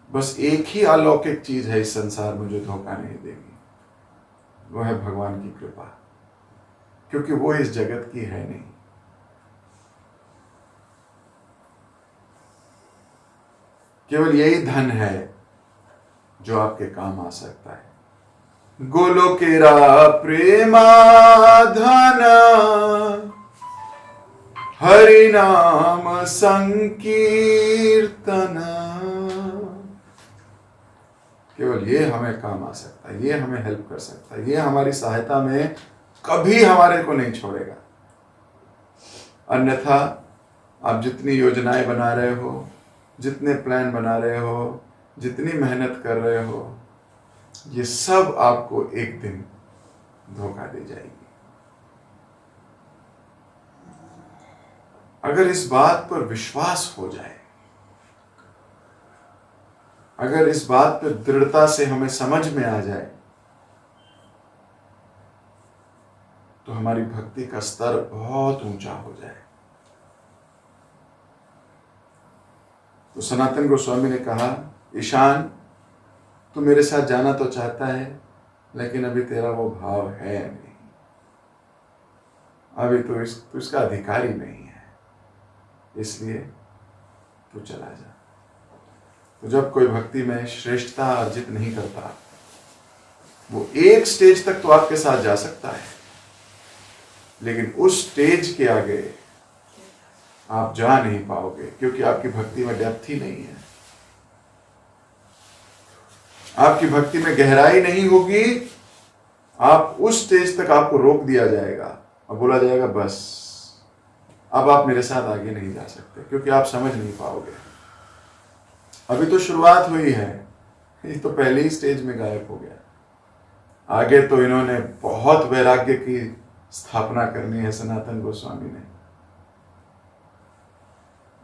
बस एक ही अलौकिक चीज है इस संसार में जो धोखा नहीं देगी, वो है भगवान की कृपा, क्योंकि वो इस जगत की है नहीं। केवल यही धन है जो आपके काम आ सकता है। गोलोकेरा प्रेमा धन, हरि नाम संकीर्तन, केवल ये हमें काम आ सकता है, ये हमें हेल्प कर सकता है, ये हमारी सहायता में कभी हमारे को नहीं छोड़ेगा। अन्यथा आप जितनी योजनाएं बना रहे हो, जितने प्लान बना रहे हो, जितनी मेहनत कर रहे हो, ये सब आपको एक दिन धोखा दे जाएगी। अगर इस बात पर विश्वास हो जाए, अगर इस बात पर दृढ़ता से हमें समझ में आ जाए, तो हमारी भक्ति का स्तर बहुत ऊंचा हो जाए। तो सनातन गोस्वामी ने कहा, ईशान तू मेरे साथ जाना तो चाहता है, लेकिन अभी तेरा वो भाव है नहीं, अभी तो इसका अधिकारी नहीं है, इसलिए तू चला जा। तो जब कोई भक्ति में श्रेष्ठता अर्जित नहीं करता, वो एक स्टेज तक तो आपके साथ जा सकता है, लेकिन उस स्टेज के आगे आप जा नहीं पाओगे, क्योंकि आपकी भक्ति में डेप्थ ही नहीं है, आपकी भक्ति में गहराई नहीं होगी। आप उस स्टेज तक आपको रोक दिया जाएगा और बोला जाएगा बस अब आप मेरे साथ आगे नहीं जा सकते, क्योंकि आप समझ नहीं पाओगे। अभी तो शुरुआत हुई है, ये तो पहले ही स्टेज में गायब हो गया। आगे तो इन्होंने बहुत वैराग्य की स्थापना करनी है सनातन गोस्वामी ने,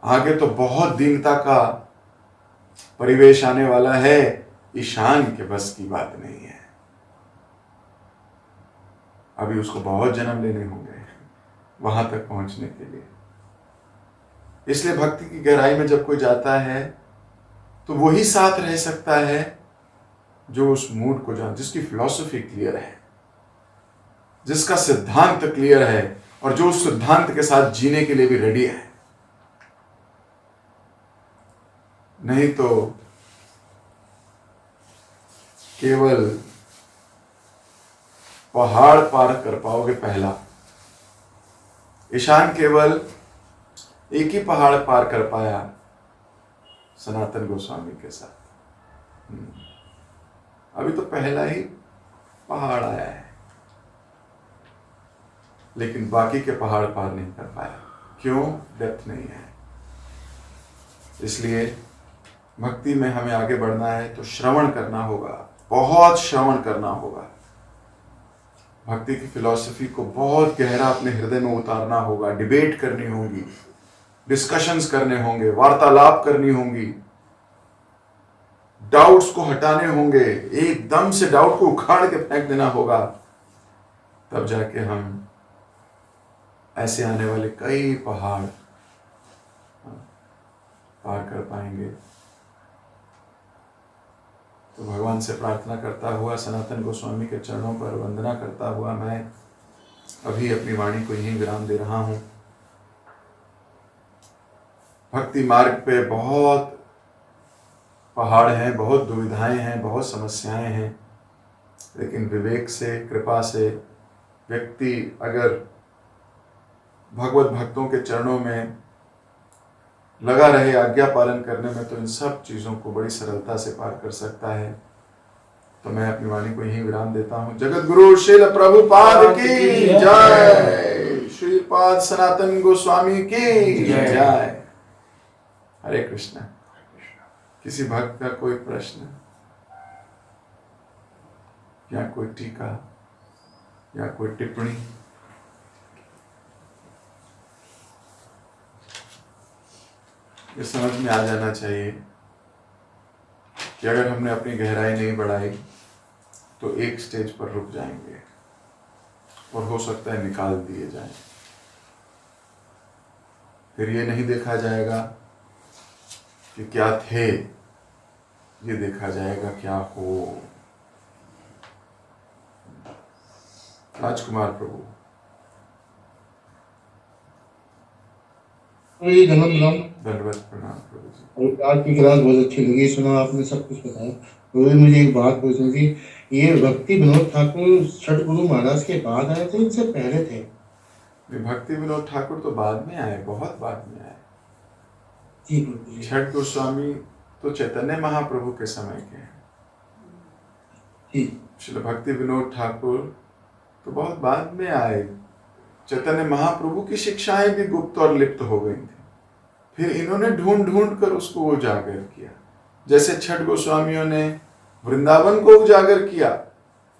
आगे तो बहुत दीनता का परिवेश आने वाला है। ईशान के बस की बात नहीं है, अभी उसको बहुत जन्म लेने होंगे वहां तक पहुंचने के लिए। इसलिए भक्ति की गहराई में जब कोई जाता है, तो वही साथ रह सकता है जो उस मूड को जान, जिसकी फिलॉसफी क्लियर है, जिसका सिद्धांत क्लियर है, और जो उस सिद्धांत के साथ जीने के लिए भी रेडी है। नहीं तो केवल पहाड़ पार कर पाओगे पहला। ईशान केवल एक ही पहाड़ पार कर पाया सनातन गोस्वामी के साथ। अभी तो पहला ही पहाड़ आया है, लेकिन बाकी के पहाड़ पार नहीं कर पाया। क्यों? डेप्थ नहीं है। इसलिए भक्ति में हमें आगे बढ़ना है तो श्रवण करना होगा, बहुत श्रवण करना होगा। भक्ति की फिलॉसफी को बहुत गहरा अपने हृदय में उतारना होगा, डिबेट करनी होगी, डिस्कशंस करने होंगे, वार्तालाप करनी होंगी, डाउट्स को हटाने होंगे, एकदम से डाउट को उखाड़ के फेंक देना होगा। तब जाके हम ऐसे आने वाले कई पहाड़ पार कर पाएंगे। तो भगवान से प्रार्थना करता हुआ, सनातन गोस्वामी के चरणों पर वंदना करता हुआ मैं अभी अपनी वाणी को यहीं विराम दे रहा हूं। भक्ति मार्ग पे बहुत पहाड़ हैं, बहुत दुविधाएं हैं, बहुत समस्याएं हैं, लेकिन विवेक से, कृपा से व्यक्ति अगर भगवत भक्तों के चरणों में लगा रहे आज्ञा पालन करने में, तो इन सब चीज़ों को बड़ी सरलता से पार कर सकता है। तो मैं अपनी वाणी को यहीं विराम देता हूँ। जगत गुरु श्रील प्रभुपाद की जय, श्रीपाद सनातन गोस्वामी की जय। हरे कृष्ण। किसी भक्त का कोई प्रश्न या कोई टीका या कोई टिप्पणी? ये समझ में आ जाना चाहिए कि अगर हमने अपनी गहराई नहीं बढ़ाई तो एक स्टेज पर रुक जाएंगे और हो सकता है निकाल दिए जाएं। फिर ये नहीं देखा जाएगा कि क्या थे, ये देखा जाएगा क्या हो। राजकुमार प्रभु। धन्यवाद, प्रणाम प्रभु जी। और आज की क्लास बहुत अच्छी लगी, सुना आपने, सब कुछ बताया। तो मुझे एक बात पूछनी थी, ये भक्ति विनोद ठाकुर छठ गुरु महाराज के बाद आए थे, इनसे पहले थे? भक्ति विनोद ठाकुर तो बाद में आए, बहुत बाद में आए। जी प्रभु जी। छठ गोस्वामी तो चैतन्य महाप्रभु के समय के हैं। जी। श्री भक्ति विनोद ठाकुर तो बहुत बाद में आए। चैतन्य महाप्रभु की शिक्षाएं भी गुप्त और लिप्त हो गई थी, फिर इन्होंने ढूंढ ढूंढ कर उसको उजागर किया। जैसे छठ गोस्वामियों ने वृंदावन को उजागर किया,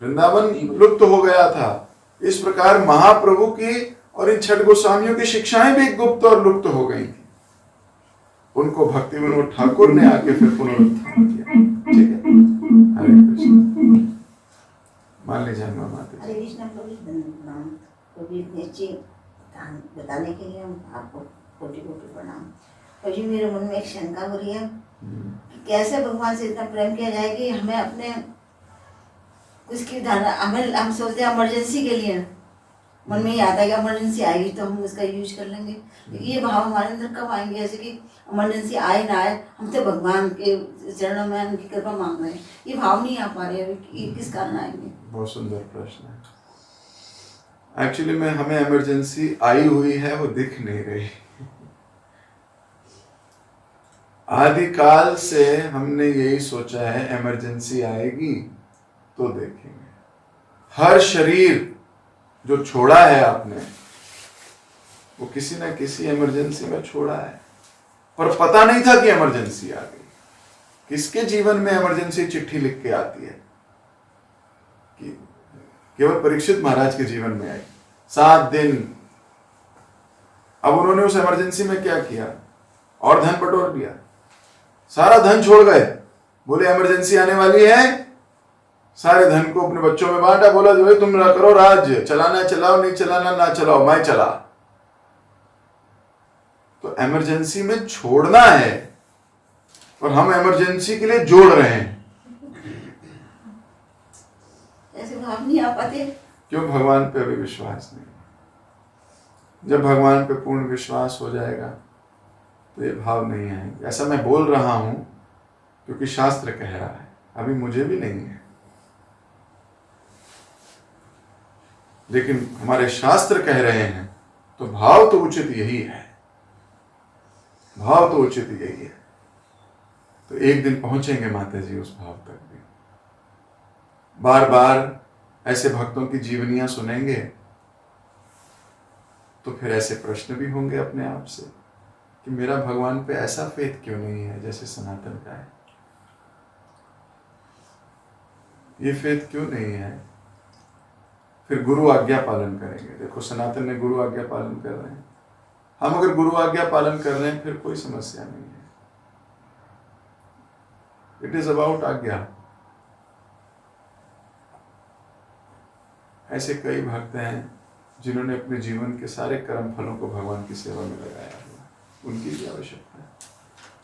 वृंदावन लुप्त हो गया था, इस प्रकार महाप्रभु की और इन छठ गोस्वामियों की शिक्षाएं भी गुप्त और लुप्त हो गई थी। उनको भक्ति विनोद ठाकुर ने आके फिर पुनरुत्थान किया। ठीक है, हरे कृष्ण। मान लीजिए माता। हरे कृष्ण प्रभु, कभी इतनी अच्छी बताने के लिए हम आपको कोटि कोटि प्रणाम। कभी मेरे मन में एक शंका हो रही है कि कैसे भगवान से इतना प्रेम किया जाए कि हमें अपने उसकी धारणा, हम सोचते हैं इमरजेंसी के लिए, मन में ही आता है कि इमरजेंसी आएगी तो हम उसका यूज कर लेंगे। लेकिन ये भाव हमारे अंदर कब आएंगे, जैसे कि इमरजेंसी आए ना आए, हम तो भगवान के चरणों में उनकी कृपा मांग रहे हैं, ये भाव नहीं आ पा रहे हैं, ये किस कारण आएंगे? बहुत सुंदर प्रश्न है। एक्चुअली में हमें इमरजेंसी आई हुई है, वो दिख नहीं रही। आदिकाल से हमने यही सोचा है इमरजेंसी आएगी तो देखेंगे। हर शरीर जो छोड़ा है आपने, वो किसी न किसी इमरजेंसी में छोड़ा है, पर पता नहीं था कि इमरजेंसी आ गई। किसके जीवन में इमरजेंसी चिट्ठी लिख के आती है? कि केवल परीक्षित महाराज के जीवन में आई 7 दिन। अब उन्होंने उस इमरजेंसी में क्या किया? और धन बटोर दिया, सारा धन छोड़ गए, बोले इमरजेंसी आने वाली है, सारे धन को अपने बच्चों में बांटा, बोला जो तुम करो राज्य, चलाना चलाओ, नहीं चलाना ना चलाओ, मैं चला। तो इमरजेंसी में छोड़ना है और हम इमरजेंसी के लिए जोड़ रहे हैं। ऐसे भाव नहीं आ पाते क्यों? भगवान पे अभी विश्वास नहीं। जब भगवान पे पूर्ण विश्वास हो जाएगा तो ये भाव नहीं आएंगे। ऐसा मैं बोल रहा हूं क्योंकि शास्त्र कह रहा है, अभी मुझे भी नहीं है, लेकिन हमारे शास्त्र कह रहे हैं तो भाव तो उचित यही है, भाव तो उचित यही है। तो एक दिन पहुंचेंगे माता जी उस भाव तक भी। बार बार ऐसे भक्तों की जीवनियां सुनेंगे तो फिर ऐसे प्रश्न भी होंगे अपने आप से कि मेरा भगवान पे ऐसा फेथ क्यों नहीं है जैसे सनातन का है, ये फेथ क्यों नहीं है। फिर गुरु आज्ञा पालन करेंगे। देखो सनातन ने गुरु आज्ञा पालन कर रहे हैं, हम अगर गुरु आज्ञा पालन कर रहे हैं फिर कोई समस्या नहीं है। इट इज अबाउट आज्ञा। ऐसे कई भक्त हैं जिन्होंने अपने जीवन के सारे कर्म फलों को भगवान की सेवा में लगाया हुआ, उनकी भी आवश्यकता है।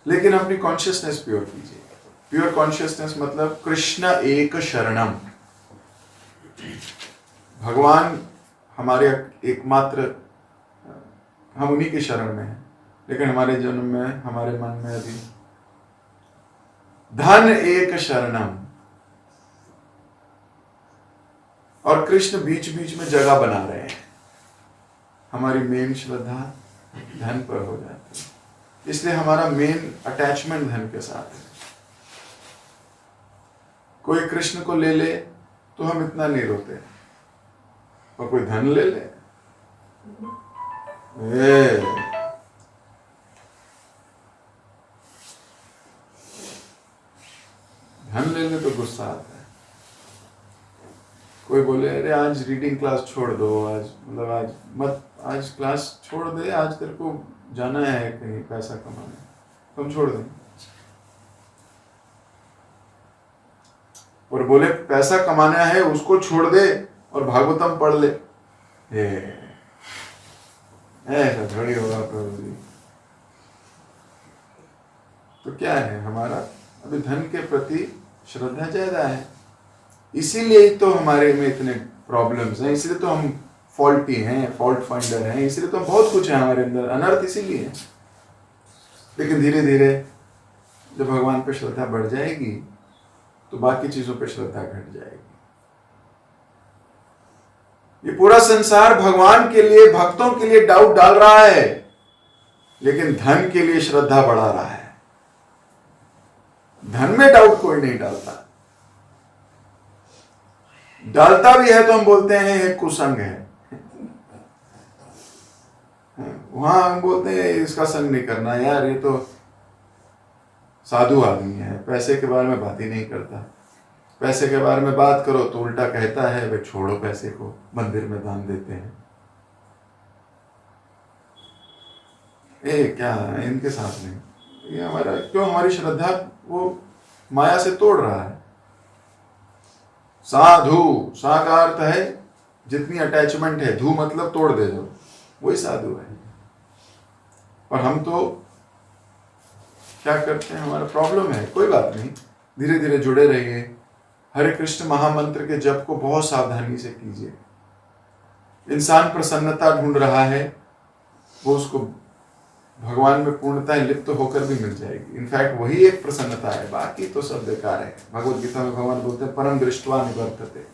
लेकिन अपनी कॉन्शियसनेस प्योर कीजिए। प्योर कॉन्शियसनेस मतलब कृष्ण एक शरणम, भगवान हमारे एकमात्र, हम उन्हीं की शरण में हैं। लेकिन हमारे जन्म में, हमारे मन में अभी धन एक शरणम, और कृष्ण बीच बीच में जगह बना रहे हैं। हमारी मेन श्रद्धा धन पर हो जाती है, इसलिए हमारा मेन अटैचमेंट धन के साथ है। कोई कृष्ण को ले ले तो हम इतना नहीं रोते, और कोई धन ले ले धन ले ले तो गुस्सा आता है। कोई बोले अरे आज रीडिंग क्लास छोड़ दो, आज मतलब आज मत, आज क्लास छोड़ दे, आज तेरे को जाना है कहीं पैसा कमाने, तो हम छोड़ दें। और बोले पैसा कमाना है उसको छोड़ दे और भागवतम पढ़ ले, ऐसा थोड़ी होगा प्रभु जी। तो क्या है, हमारा अभी धन के प्रति श्रद्धा ज्यादा है, इसीलिए तो हमारे में इतने प्रॉब्लम्स हैं, इसलिए तो हम फॉल्टी हैं, फॉल्ट फाइंडर हैं, इसलिए तो बहुत कुछ है हमारे अंदर, अनर्थ इसीलिए है। लेकिन धीरे धीरे जब भगवान पे श्रद्धा बढ़ जाएगी तो बाकी चीजों पे श्रद्धा घट जाएगी। ये पूरा संसार भगवान के लिए, भक्तों के लिए डाउट डाल रहा है, लेकिन धन के लिए श्रद्धा बढ़ा रहा है। धन में डाउट कोई नहीं डालता, डालता भी है तो हम बोलते हैं ये कुसंग है, वहां हम बोलते हैं इसका संग नहीं करना यार, ये तो साधु आदमी है, पैसे के बारे में बात ही नहीं करता, पैसे के बारे में बात करो तो उल्टा कहता है वे छोड़ो पैसे को, मंदिर में दान देते हैं। क्या इनके साथ नहीं, ये हमारा क्यों, हमारी श्रद्धा वो माया से तोड़ रहा है। साधु, सा का अर्थ है जितनी अटैचमेंट है, धू मतलब तोड़ दे दो, वही साधु है। और हम तो क्या करते हैं, हमारा प्रॉब्लम है, कोई बात नहीं, धीरे धीरे जुड़े रहिए। हरे कृष्ण महामंत्र के जप को बहुत सावधानी से कीजिए। इंसान प्रसन्नता ढूंढ रहा है, वो उसको भगवान में पूर्णता लिप्त होकर भी मिल जाएगी। इनफैक्ट वही एक प्रसन्नता है, बाकी तो सब बेकार है। भगवत गीता में भगवान बोलते हैं परम दृष्टवा निवर्तते,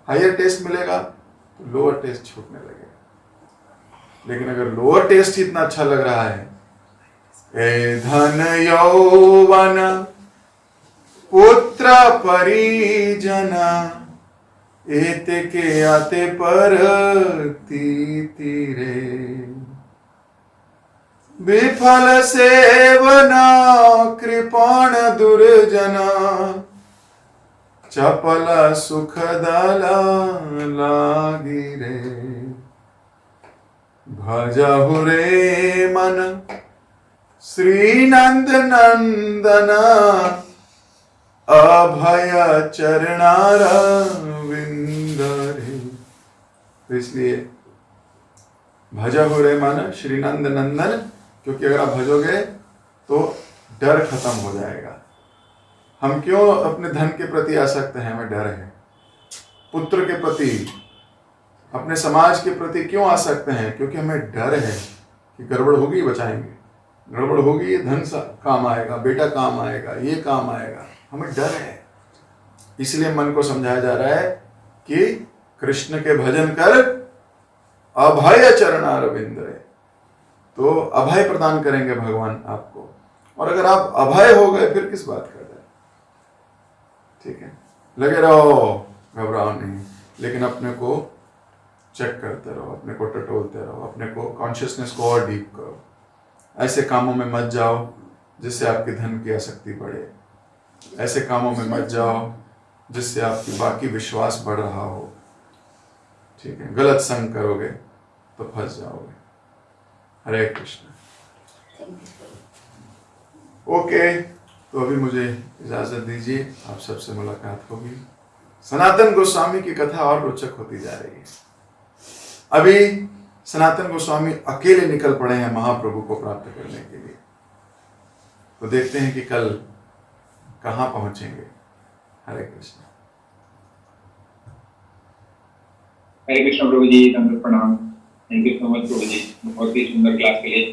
हायर टेस्ट मिलेगा तो लोअर टेस्ट छूटने लगेगा। लेकिन अगर लोअर टेस्ट ही इतना अच्छा लग रहा है, ए धन यौवन पुत्र परिजना, एते के आते पर तीरे, विफल सेवना कृपाण दुर्जना, चपल सुख दला लागी रे, भजहु रे मन श्री नंद नंदन, अभय चरणार विंद रे। तो इसलिए भजहु रे मन श्री नंद नंदन, क्योंकि अगर आप भजोगे तो डर खत्म हो जाएगा। हम क्यों अपने धन के प्रति आसक्त हैं, हमें डर है। पुत्र के प्रति, अपने समाज के प्रति क्यों आसक्त हैं, क्योंकि हमें डर है कि गड़बड़ होगी बचाएंगे, गड़बड़ होगी ये धन काम आएगा, बेटा काम आएगा, ये काम आएगा, हमें डर है। इसलिए मन को समझाया जा रहा है कि कृष्ण के भजन कर, अभय चरणारविंद रे, तो अभय प्रदान करेंगे भगवान आपको। और अगर आप अभय हो गए फिर किस बात का डर, ठीक है। लगे रहो, घबराओ नहीं, लेकिन अपने को चेक करते रहो, अपने को टटोलते रहो, अपने को कॉन्शियसनेस को और डीप करो। ऐसे कामों में मत जाओ जिससे आपके धन की आसक्ति बढ़े, ऐसे कामों में मत जाओ जिससे आपकी बाकी विश्वास बढ़ रहा हो, ठीक है। गलत संग करोगे तो फंस जाओगे। हरे कृष्ण। ओके, तो अभी मुझे इजाजत दीजिए, आप सबसे मुलाकात होगी। सनातन गोस्वामी की कथा और रोचक होती जा रही है। अभी सनातन गोस्वामी अकेले निकल पड़े हैं महाप्रभु को प्राप्त करने के लिए। तो देखते हैं कि कल कहाँ पहुंचेंगे। हरे कृष्ण। हरे कृष्ण प्रभु जी, दंडवत प्रणाम। थैंक यू सो मच प्रभु जी, बहुत ही सुंदर क्लास के लिए।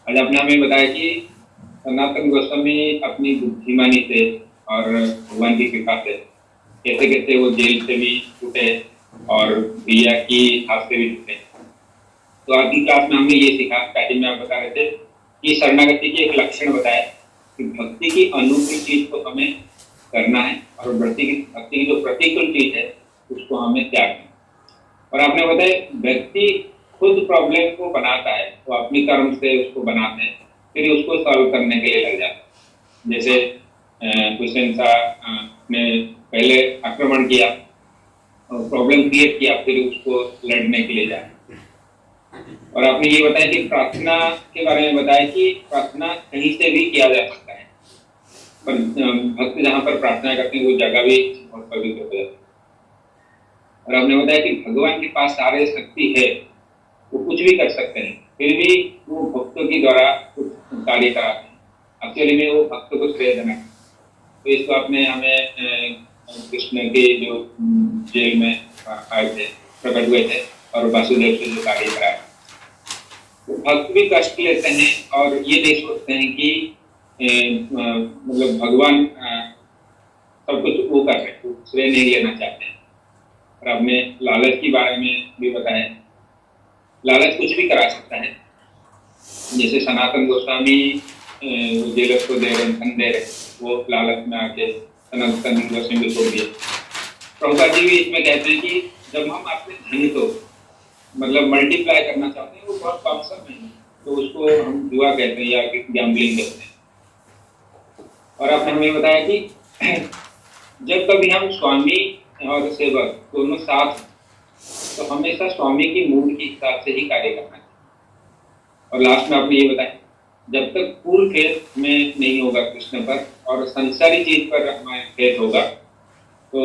आज आपने हमें बताया कि सनातन गोस्वामी अपनी बुद्धिमानी से और भगवान की कृपा से कैसे कैसे वो जेल से भी छूटे और भैया की हाथ से भी छूटे। तो आज की क्लास में हमने ये सीखा, स्टार्टिंग में आप बता रहे थे कि शरणागति के एक लक्षण बताया कि भक्ति की अनुकूल चीज को हमें करना है और भक्ति की जो प्रतिकूल चीज है उसको हमें त्यागना है। और आपने बताया व्यक्ति खुद प्रॉब्लम को बनाता है, वो अपनी कर्म से उसको बनाते हैं, फिर उसको सॉल्व करने के लिए लग जाते हैं। जैसे हुसैन शाह ने पहले आक्रमण किया और प्रॉब्लम क्रिएट किया, फिर उसको लड़ने के लिए जाए। और आपने ये बताया कि प्रार्थना के बारे में बताया कि प्रार्थना कहीं से भी किया जा सकता है, पर भक्त जहाँ पर प्रार्थना करते हैं वो जगह भी बहुत पवित्र हो जाती है। और आपने बताया कि भगवान के पास सारे शक्ति है, वो कुछ भी कर सकते हैं, फिर भी वो भक्तों के द्वारा कुछ कार्य कराते हैं। एक्चुअली में वो भक्त को श्रेय देना। तो इसको आपने हमें कृष्ण के जो जेल में आए थे, प्रकट हुए थे और वासुदेव से जो कार्य कराया, तो भक्त भी कष्ट लेते हैं और ये नहीं सोचते हैं कि मतलब भगवान सब कुछ वो कर रहे हैं, वो श्रेय नहीं लेना चाहते हैं। और आपने लालच के बारे में भी बताया, लालच कुछ भी करा सकता है। जैसे सनातन गोस्वामी जेलर को दे रहे, धन दे रहे, वो लालच में आके सनातन गोस्वामी को छोड़ दिए। प्रभुपाद जी भी इसमें कहते हैं कि जब हम अपने धन को मतलब मल्टीप्लाई करना चाहते हैं, वो बहुत कम समय है, तो उसको हम जुआ कहते हैं या गैम्बलिंग कहते हैं। और आपने हमें बताया कि जब कभी हम स्वामी और सेवक दोनों साथ, तो हमेशा स्वामी की मूड के हिसाब से ही कार्य करना चाहिए। और लास्ट में आपने ये बताया, जब तक पूर्ण फेथ में नहीं होगा कृष्ण पर और संसारी चीज पर हमारा फेथ होगा, तो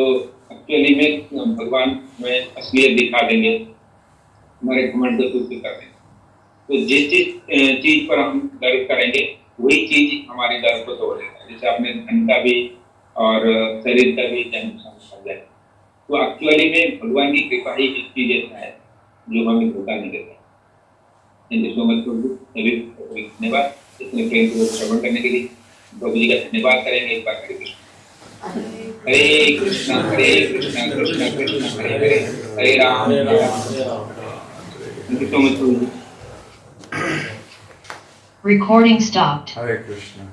एक्चुअली में भगवान हमें असलियत दिखा देंगे, हमारे घमंड को दूर कर देंगे। तो जिस चीज पर हम गर्व करेंगे वही चीज हमारे गर्व को तोड़ देता है। जैसे आपने धन का भी और शरीर का भी नुकसान जाए, तो एक्चुअली में भगवान की कृपा ही एक चीज ऐसा है जो हमें धोखा नहीं देता। धन्यवाद इतने प्रेम को श्रवण करने के लिए। प्रभु जी का धन्यवाद करेंगे एक बार। हरे कृष्णा कृष्णा कृष्णा हरे हरे, हरे राम हरे Ram. Thank you so much. Recording stopped. Hare Krishna.